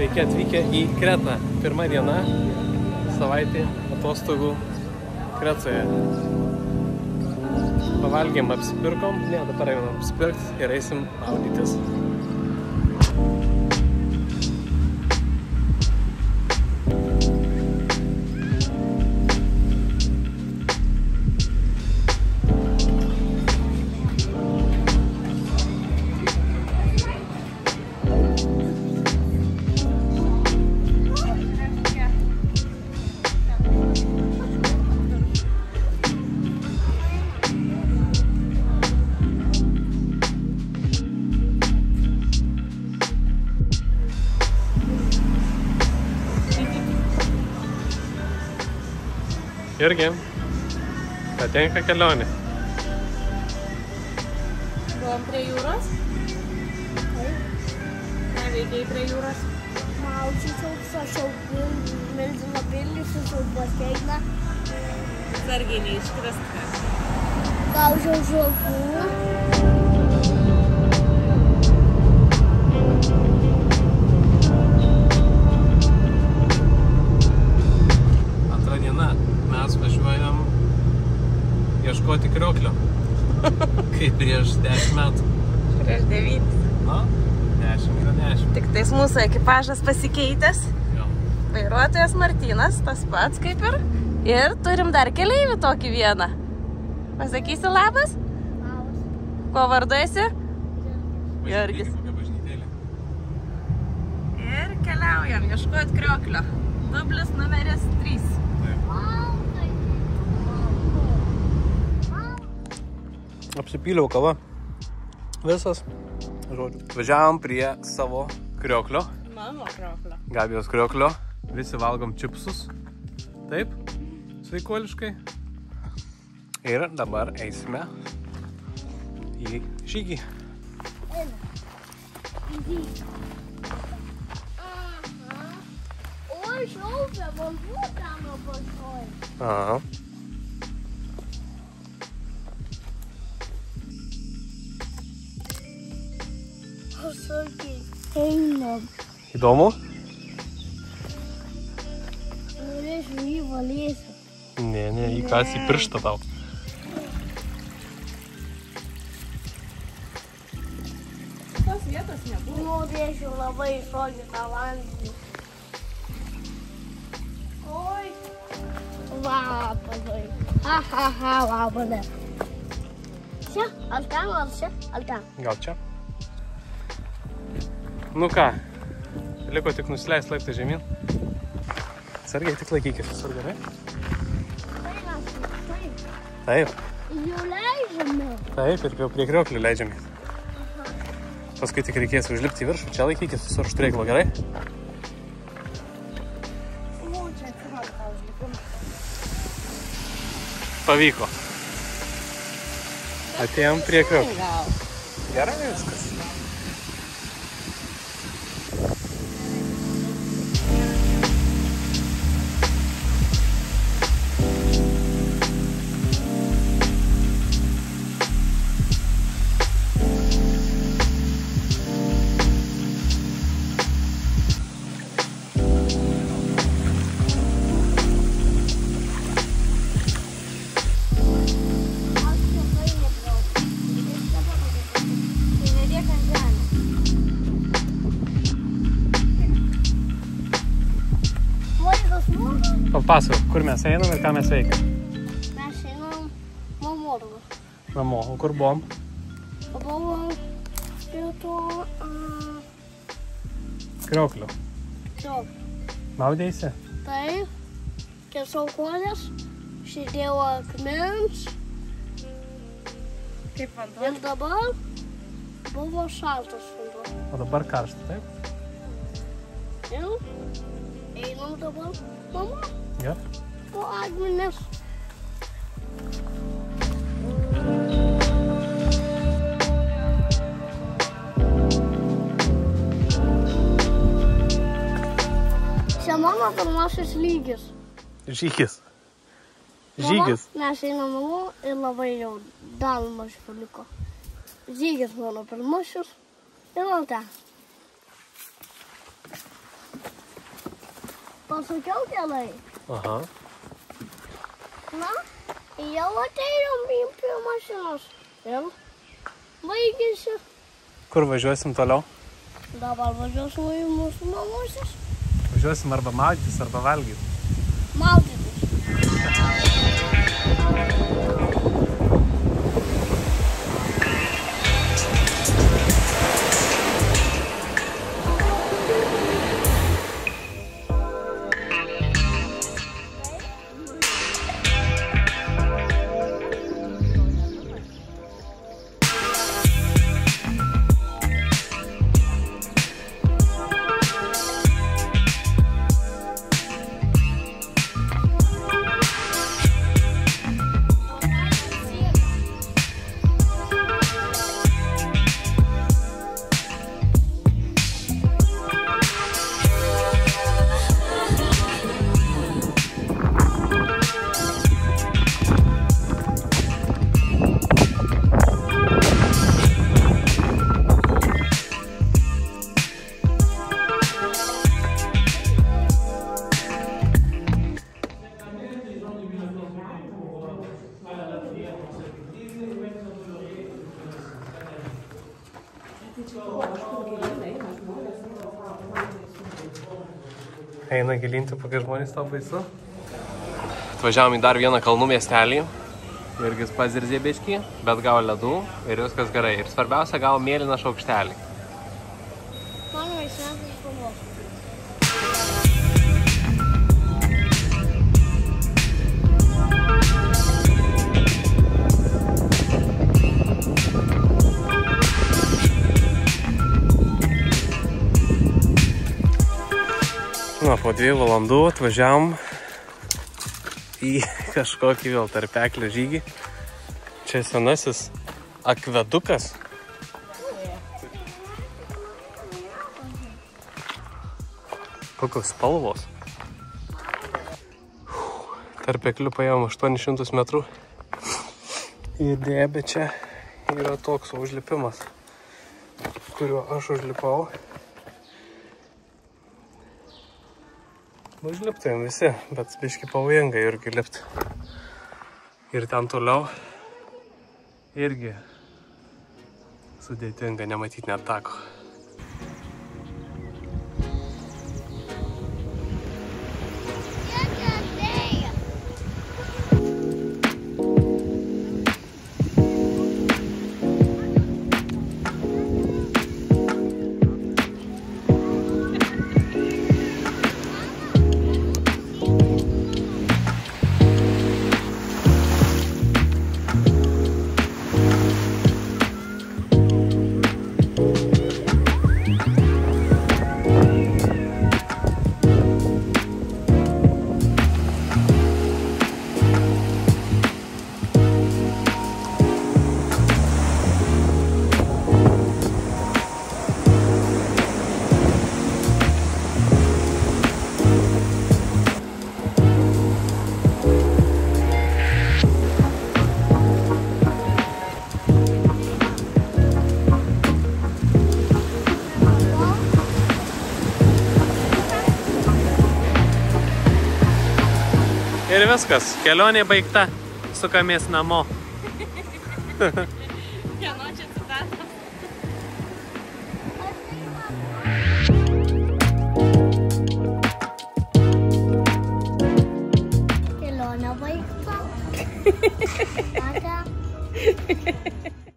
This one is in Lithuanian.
Sveiki atvykę į Kretą. Pirma diena, savaitė atostogų Kretoje. Pavalgėm, apsipirkom. Ne, dabar einam apsipirkti ir eisim maudytis. Irgi, patinka kelionė. Buvom prie jūros? Taip. Ką veikiai prie jūros? Maudyčiaus, aš jau milžino pilį, susiau baseiną. Sargiai neiškrist. Gaužiau žuvų. Važiuojam ieškoti krioklio, kaip prieš 10 metų. Prieš 9. Na, 10 yra 10. Tik tais mūsų ekipažas pasikeitęs. Jo. Vairuotojas Martynas, tas pats kaip ir. Ir turim dar keleivį tokį vieną. Pasakysi labas? Labas. Ko vardu esi? Jurgis. Kokia bažnytėlė. Ir keliaujam ieškoti krioklio. Dublis numeris 3. Apsipyliau kava. Visas. Žodžiu. Važiavom prie savo krioklio. Mano krioklio. Gabijos krioklio. Visi valgom čipsus. Taip. Sveikuoliškai. Ir dabar eisime į žygį. Oi, šaupė, vanduo ten apačioj. Aha. Pasakai, einam. Įdomu? Norėčiau jį valysiu. Ne, įkasi į pirštą tau. Tos vietos nebuvo. Norėčiau labai išrodyti tą vandenį. Oi. Lapadai. Ha, lapadai. Čia, ar ten, ar čia, ar ten? Gal čia? Nu ką, liko tik nusileist laiptai žemyn. Sargiai tik laikykis, visur gerai? Taip. Jau leidžiame. Taip, ir jau prie krioklių leidžiamės. Paskui tik reikės užlipti į viršų, čia laikykis visur už turėklo, gerai? O, čia atsirado tą užlipimą. Pavyko. Atėjom prie krioklių. Gal. Gerai viskas. Papasakok, kur mes einam ir ką mes veikiam. Mes einam namo. Namo, o kur buvom? Buvom prie to... Krioklio. Taip. Maudėsi? Taip. Tiesiog kojas. Sėdėjau akmens. Kaip vanduo? Ir dabar buvo šaltas vanduo. O dabar karšta, taip? Ir einam dabar namo. Gerai. Po akmenis. Čia mano pirmasis lygis. Žygis. Žygis. Mes einam namo ir labai jau dar mažiau paliko. Žygis mano pirmasis ir man ten. Pasakiau keliai. Aha. Na, jau atėjom prie mašinos. Ir baigėsi. Kur važiuosim toliau? Dabar važiuosim į mūsų namuosius. Važiuosim arba maudytis, arba valgyti. Maudytis. Eina gilinti, kokie žmonės tau baisu. Atvažiavom į dar vieną kalnų miestelį. Jurgis pazirzė biškį, bet gavo ledų ir viskas gerai. Ir svarbiausia, gavo mėlyną šaukštelį. Mano vaikščiantis spalvos. Na, po 2 valandų atvažiavom į kažkokį vėl tarpeklio žygį. Čia senasis akvedukas. Kokios spalvos. Tarpekliu paėjom 800 metrų. Ir dėja, bet čia yra toks užlipimas, kuriuo aš užlipau. Užliptumėm visi, bet biški pavojinga irgi lipti. Ir ten toliau irgi sudėtinga, nematyti net tako. Ir viskas, kelionė baigta, sukamės namo. Kieno čia citata? Kelionė baigta.